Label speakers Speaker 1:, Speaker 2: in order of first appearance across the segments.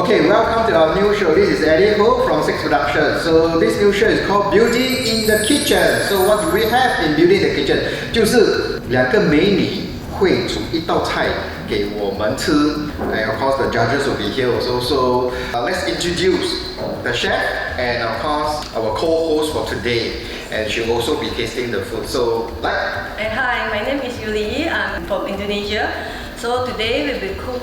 Speaker 1: Okay, welcome to our new show. This is Eddie Ho from Six Productions. So this new show is called Beauty in the Kitchen. So what do we have in Beauty in the Kitchen? 就是两个美女会煮一道菜给我们吃. And of course the judges will be here also. So let's introduce the chef and of course our co-host for today. And she'll also be tasting the food. So
Speaker 2: Hi, my name is Yuli. I'm from Indonesia. So today we will cook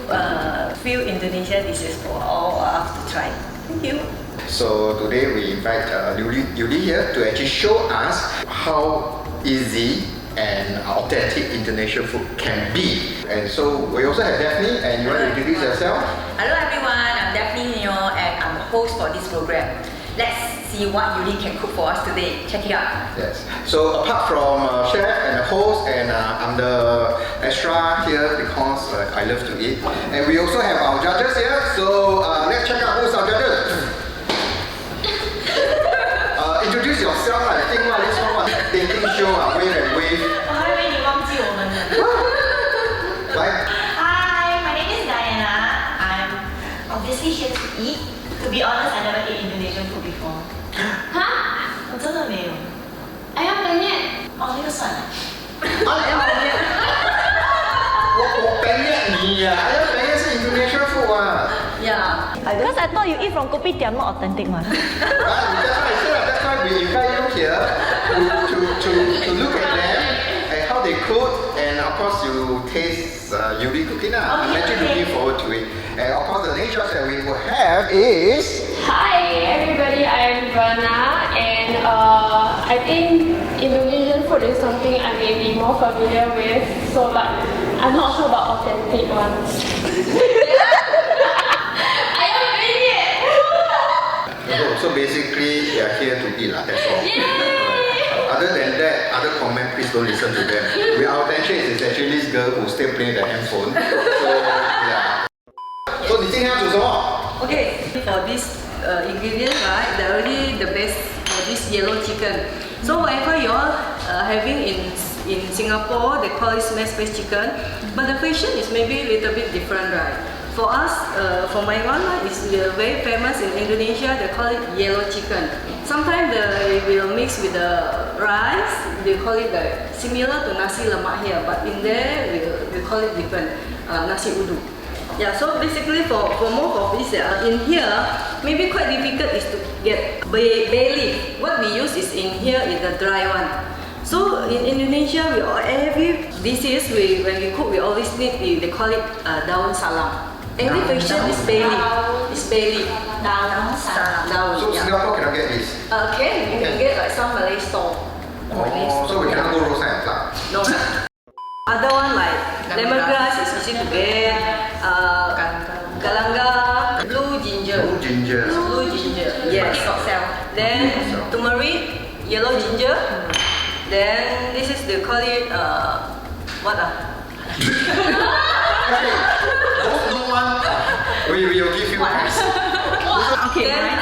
Speaker 2: few Indonesian dishes for all of us to try. Thank you.
Speaker 1: So today we invite Yuli here to actually show us how easy and authentic Indonesian food can be. And so we also have Daphne, and you want to introduce yourself?
Speaker 3: Hello everyone, I'm Daphne Neo and I'm the host for this program. Let's see what Yuli can cook for us today. Check it out.
Speaker 1: Yes. So apart from chef and the host, and I'm the extra here because I love to eat. And we also have our judges here. So let's check out who's our judges. Introduce yourself. I think this one was dating show. Wave and wave. Right?
Speaker 4: Hi, my name is Diana. I'm obviously here to eat. To be honest, I never ate Indonesian food before.
Speaker 3: 哈？
Speaker 4: 我真的没有。
Speaker 3: ayam penyet.
Speaker 4: 哦，那个算了。
Speaker 1: 我penyet你呀，ayam penyet 是 Indonesian food 啊。
Speaker 2: Yeah.
Speaker 4: Because I thought you eat from kopitiam, not authentic one.
Speaker 1: That's why we invite you here to look at them and how they cook, and of course you taste Yuli cooking. I'm actually looking forward to it. And of course the next judge that we will have is.
Speaker 5: Hi everybody, I'm Rana, and I think Indonesian food is something I may be more familiar with, so but I'm not sure about authentic ones. Ayam penyet!
Speaker 1: So basically they are here to eat, that's all. Other than that, other comment, please don't listen to them. Our attention is actually this girl who's still playing the handphone. So yeah. So 你今天要煮什么?
Speaker 2: Okay, for this ingredient, right, they're already the best for this yellow chicken. So whatever you're having in Singapore, they call it smashed face chicken, but the version is maybe a little bit different, right? For us, for my one, it's very famous in Indonesia. They call it yellow chicken. Sometimes they will mix with the rice. They call it similar to nasi lemak here, but in there we call it different, nasi uduk. Yeah, so basically for most of this in here, maybe quite difficult is to get bay leaf. What we use is in here is the dry one. So in Indonesia, every dishes when we cook, we always need they call it daun salam. Every version is bay leaf. It's bay leaf. Daun salam.
Speaker 1: So
Speaker 2: Yeah.
Speaker 1: Singapore cannot get this?
Speaker 2: Okay, you can get like some Malay store.
Speaker 1: Oh, so we cannot go roadside and pluck?
Speaker 2: No. Other one like lemongrass is easy to get. Galanga, blue ginger.
Speaker 1: Blue ginger.
Speaker 2: Blue ginger. Yes. Then turmeric, yellow ginger. Then this is they call it what
Speaker 1: No one. We will give you tips.
Speaker 2: Okay. Then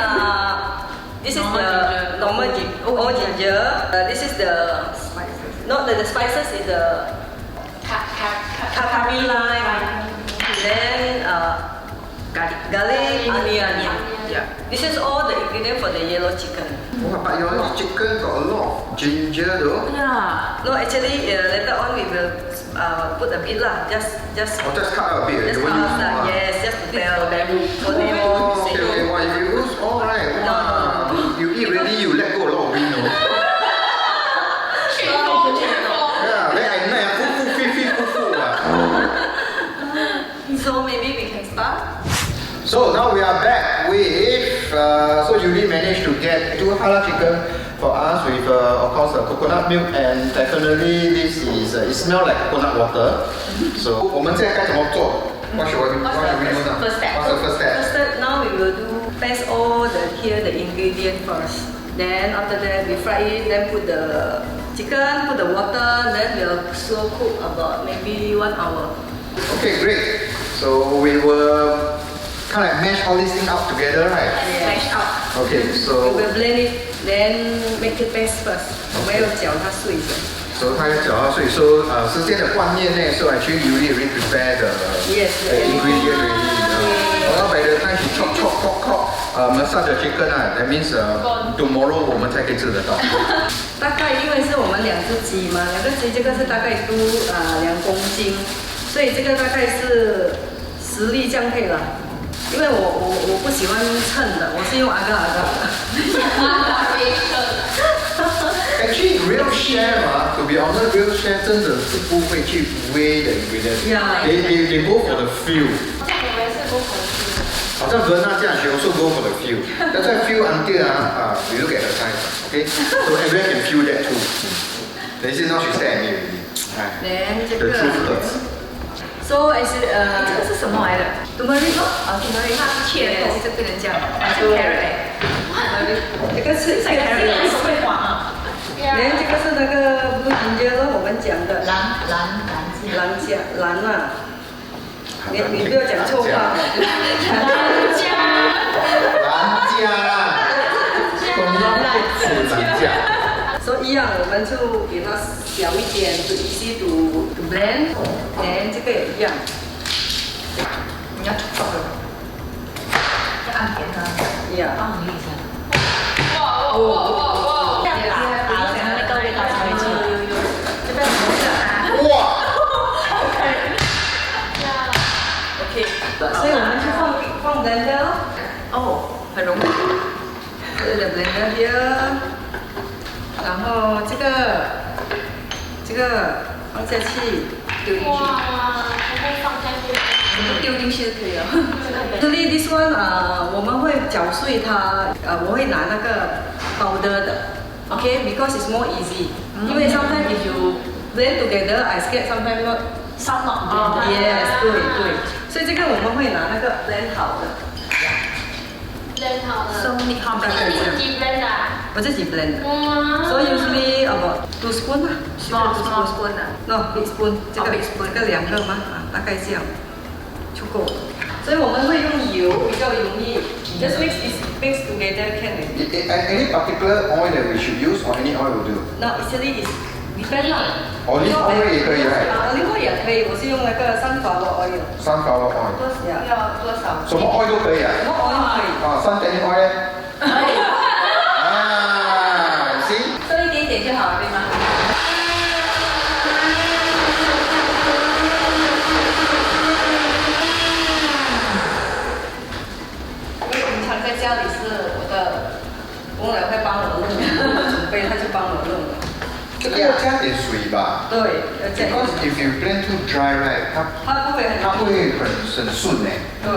Speaker 2: this is the normal ginger. This is the spices. Not the spices is the curry lime. Then garlic, onion. Yeah. This is all the ingredient for the yellow chicken.
Speaker 1: Oh, but your chicken got a lot of ginger though.
Speaker 2: Yeah. No, actually later on we will put a bit lah. Just
Speaker 1: Oh, just cut out a bit.
Speaker 2: just
Speaker 1: You
Speaker 2: cut
Speaker 1: won't use
Speaker 2: out
Speaker 1: more.
Speaker 2: yes, just to tell them for them to
Speaker 1: Oh,
Speaker 2: say.
Speaker 1: okay. Well, if you use all right. Wow. You eat already, you let go a lot of wind, no? Yeah, then at night, full.
Speaker 2: So maybe we can start.
Speaker 1: So now we are back with, so Yuli managed to get 2 halal chicken for us with, of course, coconut milk, and definitely this is, it smells like coconut water. So, 我们现在该怎么做? What should we do now?
Speaker 3: First step.
Speaker 1: What's the first step?
Speaker 2: First step, now we will do paste all the ingredient first. Then after that we fry it, then put the chicken, put the water, then we'll slow cook about maybe 1 hour.
Speaker 1: Okay, great. So we will kind of mash all these things up together, right?
Speaker 3: Smash out.
Speaker 1: Okay,
Speaker 2: We
Speaker 1: so
Speaker 2: will blend it, then make it paste first. 我们要搅它碎的。
Speaker 1: so 它要搅到碎。So 时间的观念呢，so actually you already prepare the
Speaker 2: Yes,
Speaker 1: ingredient already. by the time you chop, massage the chicken that means tomorrow 我们才可以吃得到。
Speaker 2: 大概因为是我们2只鸡嘛，2个鸡这个是大概都2公斤，所以这个大概是10粒这样配了。因为我不喜欢称的，我是用agar的。
Speaker 1: Actually, real chef to be honest, real chef 真的是不会去 weigh the ingredients. They go for the feel. 好像 Verna 这样 she also go for the feel. That's why feel until we look at her size, okay? So everyone can feel that too. Then see now she stare at me already. The truth hurts.
Speaker 2: So as
Speaker 3: 这个是什么来的
Speaker 2: turmeric
Speaker 3: ？turmeric， 它是切的，这个人讲，还是 carrot？
Speaker 2: 这个是
Speaker 3: carrot 手会黄啊。
Speaker 2: 连这个是那个 blue ginger 我们讲的蓝啊，你不要讲错话。
Speaker 1: 蓝家。
Speaker 2: 所以一样，我们就给它小一点，就 easy to blend。连这个也一样。
Speaker 3: 你要做的，要按扁它，
Speaker 2: 呀，
Speaker 3: 帮我捋一下。
Speaker 2: 哇！
Speaker 3: 打了才那个味道才会出来。这边红色。
Speaker 1: 哇
Speaker 2: OK， 所以我们就放 blender
Speaker 3: 哦，很容易。
Speaker 2: 这个 blender here， 然后这个放下去，丢进去。
Speaker 5: 哇，全部放下去。
Speaker 2: 丢进去就可以了。Actually this one 我们会搅碎它，我会拿那个 powder 的 ，OK，because it's more easy。因为 sometimes if you blend together, I scared sometimes not。
Speaker 3: 烧脑。
Speaker 2: Yes， 对。所以这个我们会拿那个 blend 好的。
Speaker 5: blend 好了。
Speaker 3: So 你看，
Speaker 5: 你自己 blend 啊？
Speaker 2: 我自己 blend 的。
Speaker 5: 哇。
Speaker 2: So usually about 2 spoon 啊。
Speaker 3: small spoon 啊。
Speaker 2: No big spoon， 这个
Speaker 3: big spoon，
Speaker 2: 这个2个嘛，大概这样就够了。所以我们会用油比较容易 ，just mix together can already.
Speaker 1: Any particular oil that we should use or any oil will do?
Speaker 2: No, actually is depend 啦。
Speaker 1: Olive oil 也可以right?
Speaker 2: Olive oil 也可以，我是用那个sunflower oil。Sunflower
Speaker 1: oil.
Speaker 3: 要多少？
Speaker 1: 什么 oil 都可以啊？
Speaker 2: 什么 oil 可以？suntanning
Speaker 1: oil 呢？see？
Speaker 3: 多一点点就好了，对吗？
Speaker 2: 平常在家里是我的工人会帮我弄，准备他就帮我弄了。
Speaker 1: 这个要加点水吧？
Speaker 2: 对，要加点
Speaker 1: Because
Speaker 2: 水。
Speaker 1: if you blend too dry right，
Speaker 2: 它不会很。
Speaker 1: 它会很顺呢。
Speaker 2: 对。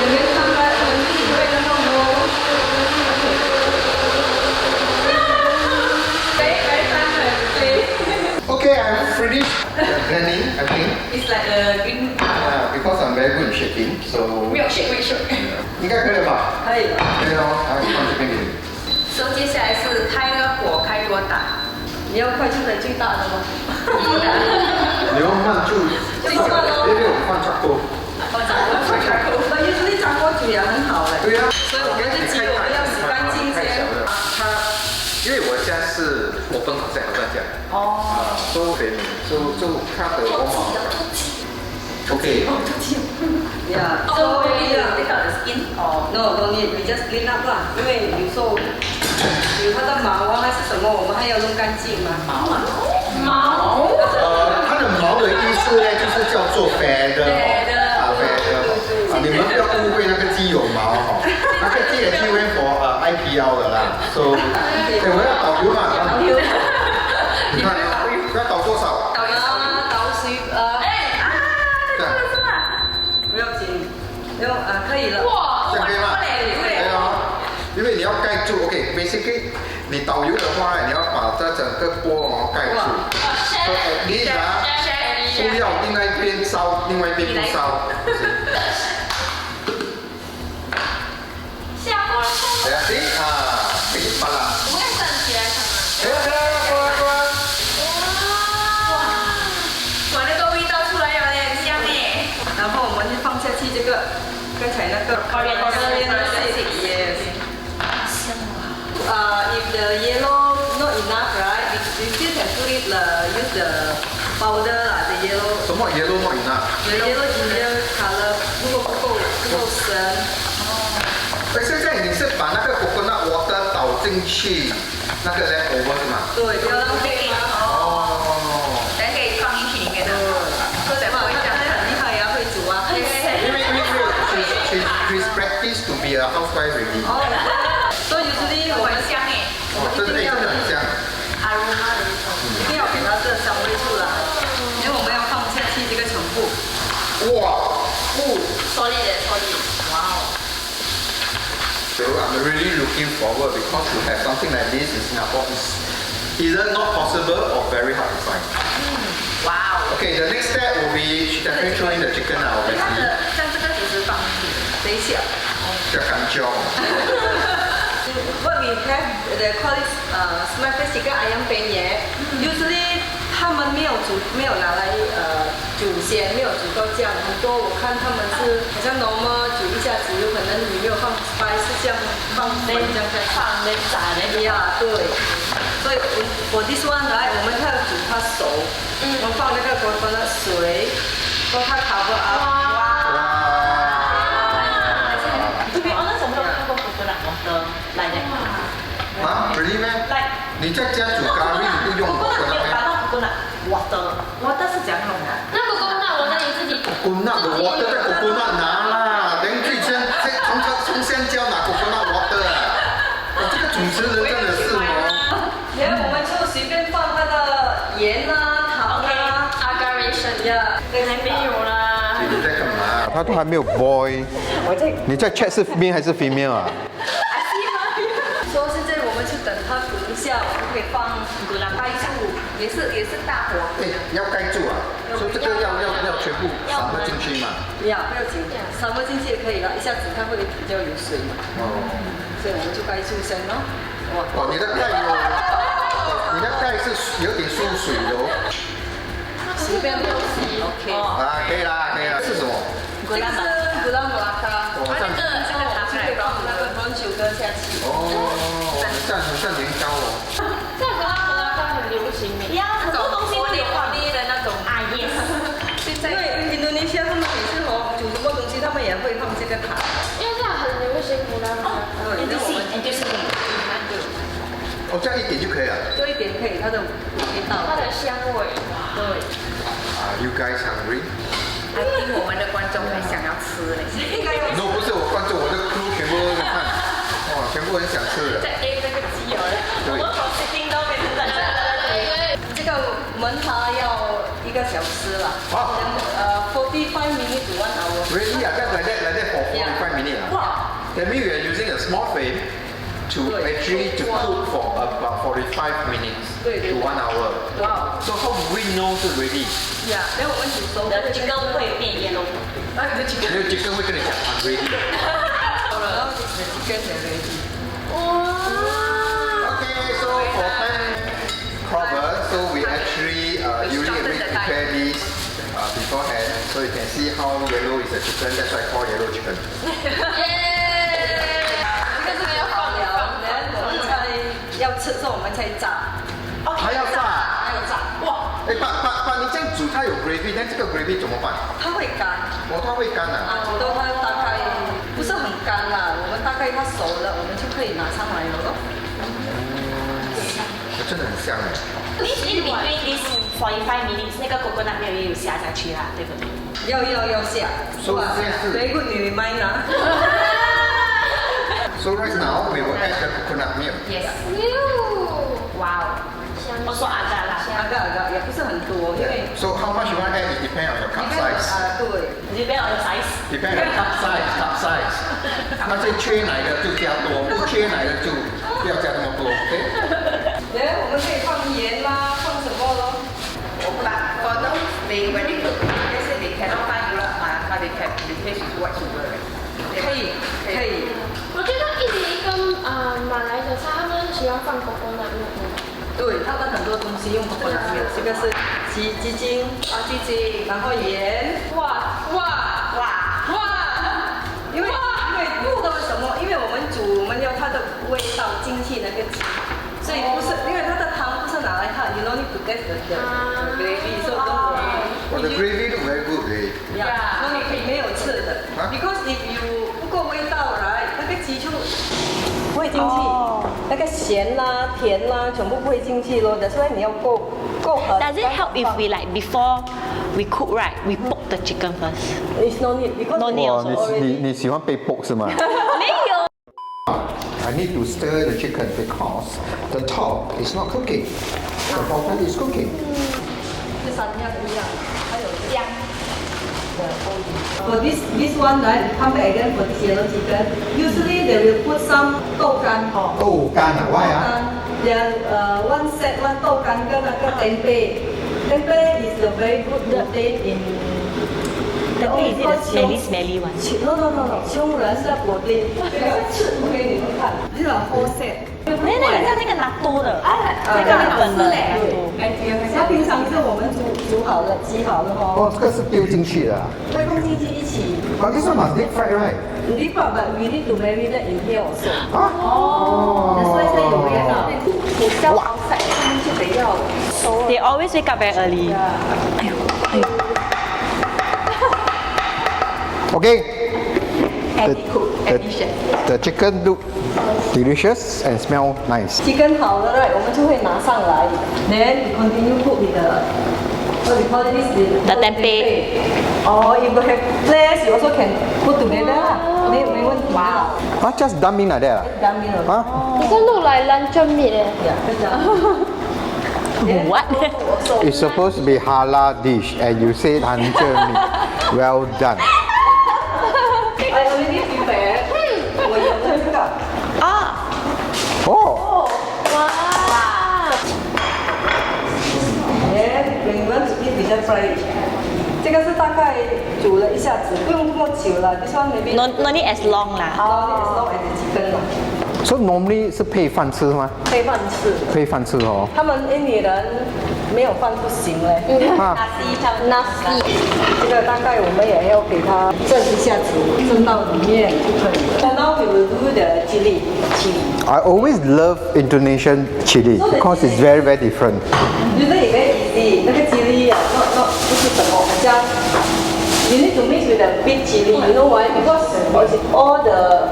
Speaker 2: 你们看看，我们自己会弄哦。very fun.
Speaker 1: Okay, I'm finished blending. I think.
Speaker 2: It's like a green.
Speaker 1: Because I'm very good at shaking, so
Speaker 3: 没有 shake，
Speaker 1: 应该可以了吧？
Speaker 2: 可以。
Speaker 1: 可以咯，来放这边给你。
Speaker 3: 所以接下来是开那个火开多大？
Speaker 2: 你要快就可以最大的吗？
Speaker 1: 你要慢就
Speaker 2: 最大咯。
Speaker 1: 别放炸锅。
Speaker 2: 那usually炸锅煮也很好嘞。
Speaker 1: 对呀。
Speaker 2: 所以我们的鸡我们要洗干净先。
Speaker 1: 因为我家是我分好在好像这样。
Speaker 3: 哦。
Speaker 1: so它的我好。Okay.
Speaker 2: Yeah.
Speaker 3: So maybe you take out the skin or
Speaker 2: No, don't need. We just clean up 啦。因为有时候有它的毛还是什么，我们还要弄干净嘛。
Speaker 3: 毛啊？
Speaker 5: 毛。
Speaker 1: 它的毛的意思呢，就是叫做 feather。你们不要误会那个鸡有毛哈，那个鸡也是为IPL 的啦。So， 我要导游嘛。
Speaker 2: 导游。
Speaker 1: 你看，要导多少？
Speaker 2: 导水不要紧，可以了。
Speaker 1: 这样可以吗？可以哦，因为你要盖住。OK，basically， 你导游的话，你要把这整个锅盖住。你不要另外一边烧，另外一边不烧。
Speaker 5: 下锅了。
Speaker 1: 等下行可以把啦。
Speaker 5: 我也站起来看
Speaker 1: 过。
Speaker 3: 哇，那个味道出来了嘞，很香耶。
Speaker 2: 然后我们就放下去这个刚才那个 coriander seed。Yes。
Speaker 3: 香啊。
Speaker 2: If the yellow not enough, right? We still can put it use the powder the yellow.
Speaker 1: 什么 yellow not enough？
Speaker 2: The yellow ginger color 如果
Speaker 1: 进去那个 leftover 是吗？
Speaker 2: 对，不要浪费嘛。
Speaker 1: 哦。
Speaker 3: 等可以放进去里面的。
Speaker 2: 或者我讲的很厉害呀，会煮啊。
Speaker 1: she's practiced to be a housewife already.
Speaker 2: 哦。所以usually我们
Speaker 3: 很香哎，
Speaker 2: 我们一定要
Speaker 1: 真的很香。
Speaker 2: aroma 的一种，一定要给它这香味出来，因为我们要放下去这个全部。
Speaker 1: 哇，solid，
Speaker 3: 哇哦。
Speaker 1: So I'm really looking forward because to have something like this in Singapore is either not possible or very hard to find.
Speaker 3: 哇哦。
Speaker 1: Okay, the next step will be definitely throwing the chicken out,
Speaker 3: 它
Speaker 1: obviously.
Speaker 3: 的像这个只是放进去，
Speaker 2: 等一下。
Speaker 1: 这干椒。
Speaker 2: What we have the call it smart face chicken ayam penyet. Usually 他们没有拿来煮先，没有煮到这样。很多我看他们是好像 normal 煮一下子，有可能你没有放 spice 是这样放粉这样再
Speaker 3: 放那炸那个。
Speaker 2: 呀，对。所以我 this one 来，我们要煮它熟。我们放那个coconut水，让它 cover up。To
Speaker 4: be honest，我没有看过 coconut water like that。
Speaker 1: 啊 ，really 咩？
Speaker 4: Like
Speaker 1: 你在家煮咖喱你不用
Speaker 4: coconut 没有
Speaker 1: coconut
Speaker 4: 达到 coconut water。water
Speaker 3: 是怎样弄的？
Speaker 5: 那个公那我那你自己
Speaker 1: coconut 的 water 在 coconut 拿啦，等最先从香蕉拿 coconut water 啊！我这个主持人真的是哦。
Speaker 2: 然后我们就随便放那个盐啊、糖啊、
Speaker 5: aggravation
Speaker 2: 呀，
Speaker 5: 还没有啦。
Speaker 1: 你在干嘛？他都还没有 boy。你在 check 是 male 还是 female 啊？
Speaker 2: 说现在我们去等它滚一下，我们可以放盖住，也是大火滚。
Speaker 1: 要盖住啊！所以这个要全部撒进去嘛。
Speaker 2: 呀，不要紧，撒不进去也可以了，一下子它会比较有水嘛。
Speaker 1: 哦。
Speaker 2: 所以我们就盖住先咯。
Speaker 1: 哦，你的盖是有点缩水的哦。
Speaker 2: 随便都洗 OK。
Speaker 1: 啊，可以啦，可以啦。是什么？
Speaker 2: 这个是古拉姆拉卡，
Speaker 1: 我好像
Speaker 2: 这个就可以放那个 brown sugar 下去。
Speaker 1: 哦，很像年糕哦。
Speaker 5: 在格拉克很流行耶。
Speaker 4: 呀，很多东西都有放
Speaker 3: 的那种
Speaker 4: 啊，yes。
Speaker 2: 因为印度尼西亚他们每次煮什么东西，他们也会放这个糖。
Speaker 5: 因为这样很流行格拉克。
Speaker 4: NTC。
Speaker 1: 哦，这样一点就可以了。
Speaker 2: 就一点可以，它的味道。
Speaker 5: 它的香味。
Speaker 2: 对。
Speaker 1: Are you guys hungry?
Speaker 3: I think 我们的观众很想要吃嘞。
Speaker 2: 应该有。
Speaker 1: No， 不是我观众，我的 crew 全部都在看，哇，全部很想吃的。
Speaker 3: 在 A 那个鸡哦，
Speaker 1: 对。
Speaker 4: 我从 sitting 到变成在这。
Speaker 2: 这个焖它要1个小时了。
Speaker 1: 哇。
Speaker 2: 45 minutes to 1 hour.
Speaker 1: Really? Like that for 45 minutes.
Speaker 2: Wow.
Speaker 1: That means we are using a small flame to actually to cook for about 45 minutes to 1 hour.
Speaker 2: Wow.
Speaker 1: So how do we know it's ready?
Speaker 2: 呀，然后我们煮熟
Speaker 4: 的 chicken 会变 yellow。
Speaker 2: 那你的 chicken
Speaker 1: 没有 chicken 会跟你讲 I'm ready.
Speaker 2: 然后你的 chicken 也 ready.
Speaker 1: Okay, so for pan cropper, so we actually usually prepare this beforehand, so you can see how yellow is the chicken. That's why I call yellow chicken.
Speaker 2: 这个要放了，然后我们才要吃的时候我们才炸。
Speaker 1: 还要炸？
Speaker 2: 还要炸。哇！
Speaker 1: 哎，爸，你这样煮它有 gravy， 但这个 gravy 怎么办？
Speaker 2: 它会干。
Speaker 1: 哦，它会干啊。
Speaker 2: 煮到它大概不是很干啦，我们大概它熟了，我们就可以拿上来了咯。
Speaker 1: 真的很香哎。
Speaker 4: In between this 45 minutes，那个 coconut milk 也有下下去啦，对不对？
Speaker 2: 要下。
Speaker 1: 所以现在是。
Speaker 2: Very good，你买呢
Speaker 1: So right now we will add the coconut milk.
Speaker 3: Yes.
Speaker 4: 哇哦，我说阿嘎啦，
Speaker 2: 也不是很多，因为。
Speaker 1: So how much you want to add? It depends on your cup size.
Speaker 2: 对。
Speaker 4: depend on the size。Depends
Speaker 1: on cup size. 那些缺奶的就加多，不缺奶的就不要加那么多 ，OK？
Speaker 2: 然后我们可以放盐啦，放什么咯？
Speaker 3: But for those when they cook, they say they cannot find gula melaka, they can replace with white sugar.
Speaker 2: 可以。
Speaker 5: 我觉得印尼跟马来的菜，他们喜欢放 coconut milk。
Speaker 2: 对，他们很多东西用 coconut milk，这个是鸡精，然后盐。哇！因为不知道什么，因为我们煮，我们要它的味道进去那个鸡，所以不是因为它的汤不是拿来它 ，you don't need to get the gravy， so don't worry。The
Speaker 1: gravy look very good, eh?
Speaker 2: 那你可以没有吃的 ，because if you 不够味道来，那个鸡就不会进去，那个个咸啦、甜啦，全部不会进去咯。所以你要够合。
Speaker 6: Does it help if we like before we cook right, we poke the chicken first?
Speaker 2: It's no need because
Speaker 6: No need
Speaker 1: 哇，
Speaker 6: also.
Speaker 1: 你喜欢被 poke 是吗？
Speaker 6: 没有。
Speaker 1: I need to stir the chicken because the top is not cooking. The bottom is cooking.
Speaker 2: 这三样一样，还有姜。For this one right, come back again for this yellow chicken. Usually they will put some 豆干哦。
Speaker 1: 豆干啊，why 啊？
Speaker 2: one set one 豆干跟那个 tempeh. Tempeh is the very good protein in.
Speaker 6: The is it the smelly one?
Speaker 2: No. 穷人是要 protein. 这个吃不给你们看，这种 whole set.
Speaker 6: 那个很像那个纳豆的，那个日本的纳豆。
Speaker 2: 它平常是我们煮好了、挤好了哈，
Speaker 1: 哦，这个是丢进去的啊。
Speaker 2: 会放进去一起。
Speaker 1: But this one must deep fried, right?
Speaker 2: Deep fried, but we need to marinate in here also.
Speaker 1: 啊？哦。
Speaker 2: That's why 是有味道。你烧好晒，他们就得要熟了。
Speaker 6: They always wake up very early. 哎呦，哎呦。
Speaker 1: Okay.
Speaker 2: Addition.
Speaker 1: The chicken look delicious and smell nice.
Speaker 2: Chicken 好了 right，我们就会拿上来。Then we continue cook with the what we call this
Speaker 6: The tempeh.
Speaker 2: Or if you have place, you also can put together 啦。没问题啦。
Speaker 1: Ah, just dump in like that 啊？
Speaker 2: Done in
Speaker 1: Huh?
Speaker 5: This one look like luncheon meat.
Speaker 2: Yeah, good job.
Speaker 6: What?
Speaker 1: It's supposed to be halal dish and you say luncheon meat. Well done.
Speaker 2: I already prepared. 我有这个。
Speaker 6: 啊，
Speaker 1: Oh.
Speaker 6: 哇！
Speaker 2: Then when you want to eat, we just fry it. 这个是大概煮了一下子，不用这么久了。This one maybe
Speaker 6: No need as long 啦。
Speaker 2: as long as the chicken 啦，
Speaker 1: So normally 是配饭吃吗？
Speaker 2: 配饭吃。
Speaker 1: 配饭吃哦。
Speaker 2: 他们印尼人没有饭不行嘞。
Speaker 1: 啊。
Speaker 2: nasi，这个大概我们也要给它蒸一下子，蒸到里面就可以了。So now we will do the chili.
Speaker 1: I always love Indonesian chili because it's very very different.
Speaker 2: Usually very easy，那个 chili 啊，not 不是什么，好像 you need to mix with the big chili. You know why? Because all the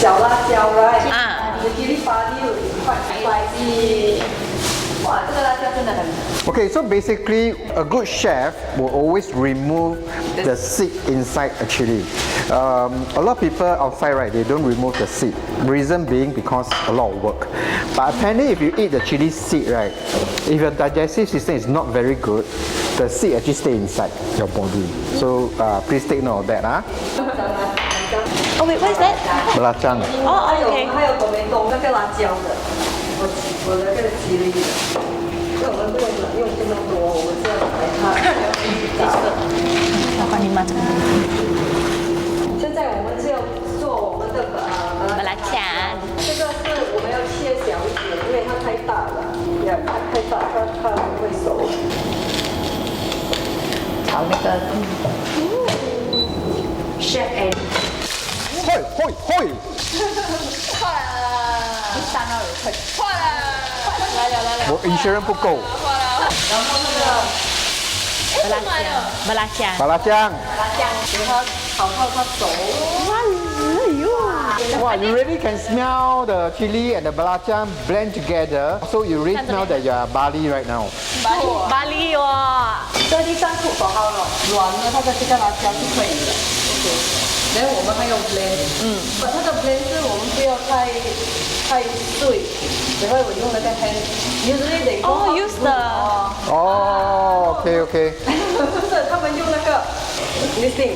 Speaker 2: 小辣椒 right?
Speaker 6: 啊
Speaker 2: The chili padi is quite spicy. 哇，这个辣椒真的很。
Speaker 1: Okay, so basically a good chef will always remove the seed inside a chili. A lot of people outside, right, they don't remove the seed. Reason being because a lot of work. But apparently if you eat the chili seed, right, if your digestive system is not very good, the seed actually stay inside your body. So please take note of that.
Speaker 6: Oh wait, what is that?
Speaker 1: Belacan.
Speaker 6: 哦
Speaker 2: 还有
Speaker 6: ，OK。
Speaker 2: 还有东梅东那个辣椒的，我那个吉利的，因为我们不用这么多，我们这样来看。
Speaker 6: 要帮你妈这个。
Speaker 2: 现在我们就要做我们的
Speaker 6: 马拉酱。
Speaker 2: 这个是我们要切小一点，因为它太大了，它太大，它不会熟。炒那个chef and
Speaker 1: 会。我 insurance 不够。
Speaker 6: 马拉酱。
Speaker 1: 麻辣酱。
Speaker 2: 给它炒到它熟。
Speaker 1: Wow, you really can smell the chili and the belacan blend together. So you really smell that you are Bali right now.
Speaker 6: 巴黎哇！
Speaker 2: 这地上土好好了，软了它的这个辣椒就可以了。OK，然后我们还有 blend，它的 blend 是我们不要太碎，然后我用那个 hand，usually they go
Speaker 6: Oh, use the.
Speaker 1: Oh, okay.
Speaker 2: 不是他们用那个 listing。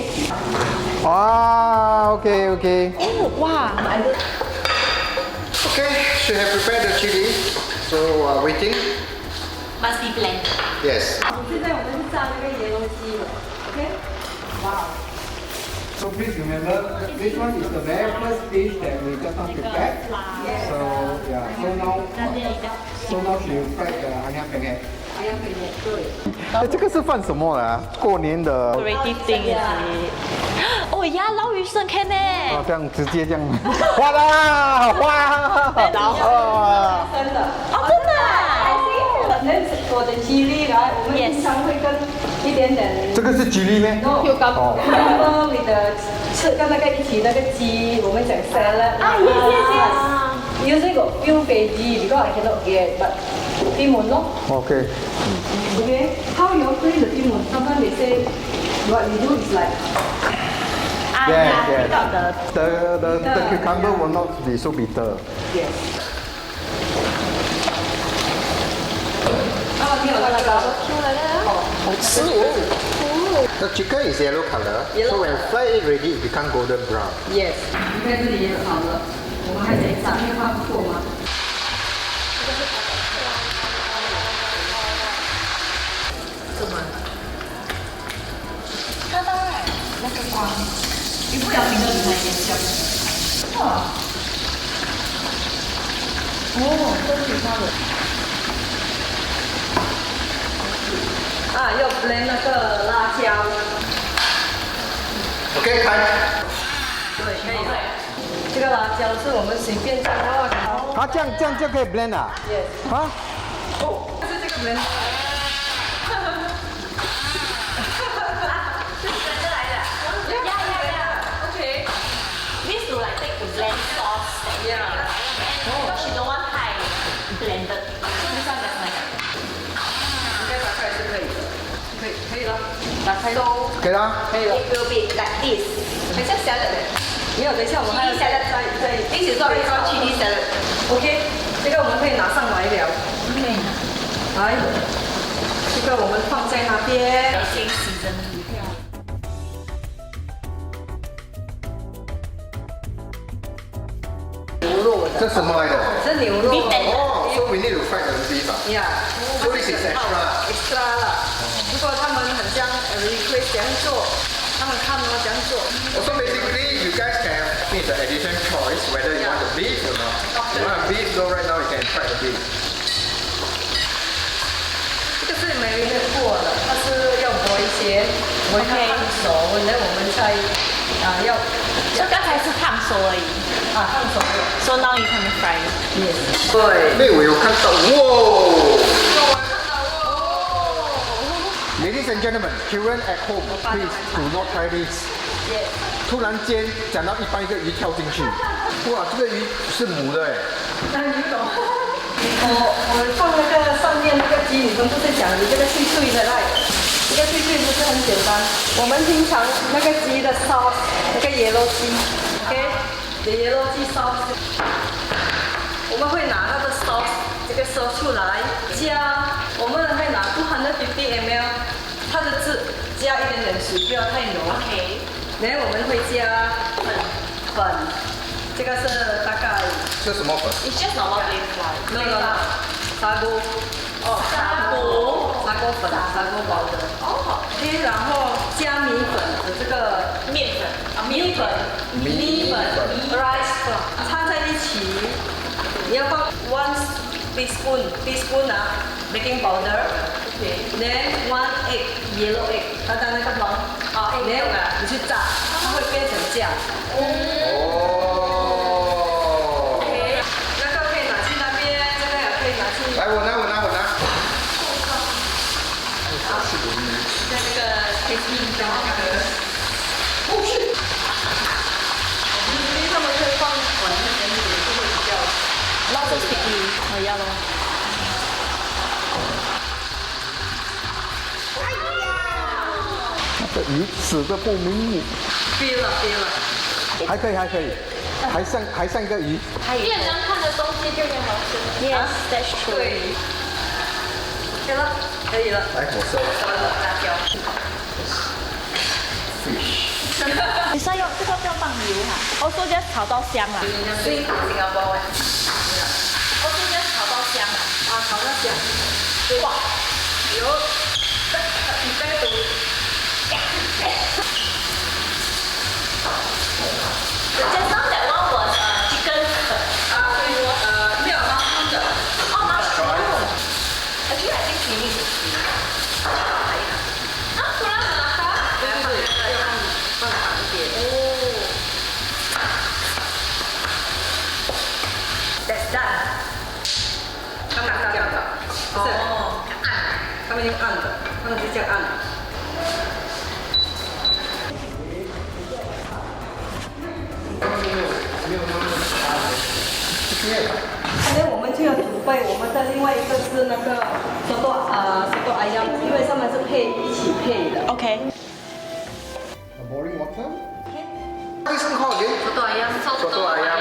Speaker 1: Ah, okay.
Speaker 6: 哦，哇！
Speaker 1: Okay, she have prepared the chili. So waiting.
Speaker 3: Must be blended.
Speaker 1: Yes.
Speaker 2: 现在我们是炸那个椰肉鸡了，OK？哇！
Speaker 1: So please remember, this one is the very first dish that we just now prepared. So yeah, so now she will fry the ayam penyet. 哎，这个是放什么啊？过年的。
Speaker 6: Creative thing is it? Oh yeah, 捞鱼生 can 呢。
Speaker 1: 哦，这样直接这样，花啦，花，
Speaker 2: 真的。
Speaker 6: 哦，真的啊。
Speaker 2: 那我的鸡粒来，我们经常会跟一点点。
Speaker 1: 这个是吉利咩？
Speaker 2: 有干
Speaker 1: 哦。
Speaker 2: 你的吃跟那个一起那个鸡，我们讲 salad
Speaker 6: 啊，yes yes yes。
Speaker 2: Usually got few veggie because I cannot get, but timun no.
Speaker 1: Okay.
Speaker 2: Okay. How you play the timun? Sometimes they say what you do is like
Speaker 1: Yeah,
Speaker 3: pick out
Speaker 1: The cucumber will not be so bitter.
Speaker 2: yes. Oh, 你有那个 barbecue 来的？好吃哦。
Speaker 1: The chicken is yellow color, so when fry it ready, it become golden brown.
Speaker 2: Yes. 你看这里也好了，我们还得炸，因为它不错嘛。
Speaker 3: 看到哎，那个光，你不小心就只能眼香。哇！哦，都挺高的。
Speaker 2: 啊，要 blend 那个辣椒。
Speaker 1: OK， 开。
Speaker 2: 对，可以了。这个辣椒是我们随便加的。
Speaker 1: 它这样就可以 blend 啊？
Speaker 2: Yes。
Speaker 1: 啊？
Speaker 2: 哦，是这个 blend。
Speaker 3: 是跟着来的。Yeah. Okay. This will like take the blend sauce.
Speaker 2: Yeah.
Speaker 3: And she don't want high blended. So this one just like.
Speaker 2: 应该打开是可以的。可以了。打开。
Speaker 1: 可以啦。
Speaker 2: 可以了。
Speaker 3: It will be like this. 很像 salad 的。
Speaker 2: 没有，等一下我们还要
Speaker 3: Chili salad. This is what we call chili salad.
Speaker 2: OK， 这个我们可以拿上来了。
Speaker 3: Okay.
Speaker 2: 来，这个我们放在那边。
Speaker 3: 先 season.
Speaker 2: 牛肉的。
Speaker 1: 这什么来的？
Speaker 2: 这牛肉。
Speaker 3: Beef tendon.
Speaker 1: 哦，so we need to fry the beef 啊。
Speaker 2: 呀，
Speaker 1: So this is extra 啦。
Speaker 2: extra 了。如果他们很像 request 这样做，他们看我这样做。
Speaker 1: So basically, you guys can make the additional choice whether you want the beef or not. You want beef, so right now you can try the beef.
Speaker 2: 这个是 marinate 过的，它是要剥一些，我它烫熟，然后我们再要
Speaker 3: 就刚才是烫熟而已。
Speaker 2: 烫熟了。
Speaker 3: So now you can fry.
Speaker 2: Yes。对。
Speaker 1: 那我有看到，哇！ Ladies and gentlemen, children at home, please do not try this. 突然间讲到一半，一个鱼跳进去，哇，这个鱼是母的哎。
Speaker 2: 那你懂？我放那个上面那个鸡，你们不是讲你这个脆脆的来，这个脆脆不是很简单。我们平常那个鸡的 sauce， 那个椰肉鸡 ，OK， 椰肉鸡 sauce， 我们会拿那个 sauce， 这个 sauce 出来，加我们会拿250 ml， 它的汁加一点点水，不要太浓。
Speaker 3: Okay.
Speaker 2: 然后我们会加粉，这个是大概。
Speaker 1: 这什么粉？
Speaker 3: It's just normal plain flour.
Speaker 2: no， 砂锅。哦，
Speaker 3: 砂锅
Speaker 2: 粉，砂锅包的。哦。OK， 然后加米粉的这个
Speaker 3: 面粉啊，
Speaker 2: 米粉，rice flour 掺在一起，你要放1 teaspoon 啊 baking powder。Then 1 egg yellow egg， 它的那个黄。然后你去炸，它会变成这样。
Speaker 1: 哦。
Speaker 2: 那个可以拿去那边，这个也可以拿去。
Speaker 1: 来，我拿。
Speaker 3: 在这个 tasting 上那个。
Speaker 2: 因为他们会放粉一点点，就会比较。
Speaker 3: Not so sticky. 我要咯。
Speaker 1: 这鱼死的不瞑目。
Speaker 2: feel 了。
Speaker 1: 还可以，还剩一个鱼。
Speaker 5: 越难看的东西就越好吃。
Speaker 3: Yes, that's true.
Speaker 2: 对。OK 了，可以了。
Speaker 1: 来，我收。
Speaker 3: 辣椒。
Speaker 1: Fish。
Speaker 3: 你是要用这个不要放油哈？Also just 炒到香啦。
Speaker 2: 新加坡哎。
Speaker 3: Also just 炒到香啦。
Speaker 2: 炒到香。哇，有，prepare to。Just
Speaker 3: now that one was chicken.
Speaker 2: 没有mushroom 的。
Speaker 3: Oh, mushroom. Actually, I think we need to see. 啊，突然拿它。
Speaker 2: 对，要放长一点。
Speaker 3: 哦。
Speaker 2: That's done。他们是这样的，不是按，他们用按的，他们是这样按的。
Speaker 1: 没有那么
Speaker 2: 备我们的另外一个是那个soto ayam，因为上面是一起配的。
Speaker 6: Okay.
Speaker 1: A boiling water. What is it called again?
Speaker 3: Soto ayam.
Speaker 1: Soto ayam.